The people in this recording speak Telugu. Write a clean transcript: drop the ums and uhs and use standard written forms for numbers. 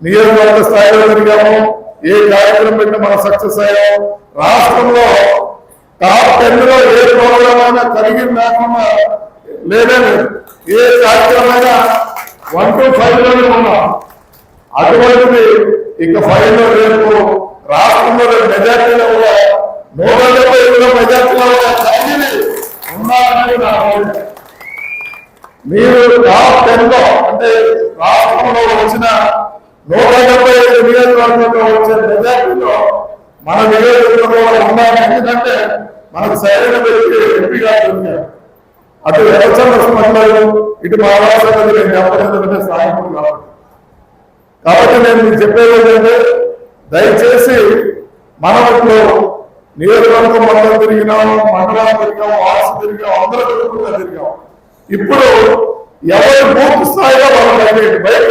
నియోజకవర్గ స్థాయిలో తిరిగాము, ఏ కార్యక్రమం పెట్టినా మనం సక్సెస్ అయ్యాం. రాష్ట్రంలో టాప్ 10 లో ఏ ప్రోగ్రామ్ అయినా కలిగి లేకుండా లేదే లేదు. ఏ కార్యక్రమం అయినా 1 to 5 లోనే ఉన్నాం. అటువంటిది ఇక 5 లో రేపు రాష్ట్రంలో మెజార్టీలో కూడా 170 మెజార్టీలో ఉన్నారని నా మీరు టాప్ 10 లో అంటే రాష్ట్రంలో వచ్చిన 175 నియోజకవర్గంలో వచ్చే మెజార్టీలో మన నియోజకవర్గంలో ఉన్నారు. ఎందుకంటే మనకు సరైన వ్యక్తి ఎంపీగా దొరికారు. అటు వ్యవసాయ స్పందనలు ఇటు మహారాష్ట్ర నేను చెప్పలేదంటే సాయంత్రం కాబట్టి నేను మీకు చెప్పేది ఏంటంటే దయచేసి మనం ఇప్పుడు నియోజకవర్గం మండలం తిరిగినాం, మండలాలు తిరిగాం, వాసు తిరిగాం, అందరూ తిరిగాం. ఇప్పుడు ఎవరు బూత్ స్థాయిలో మనం బయట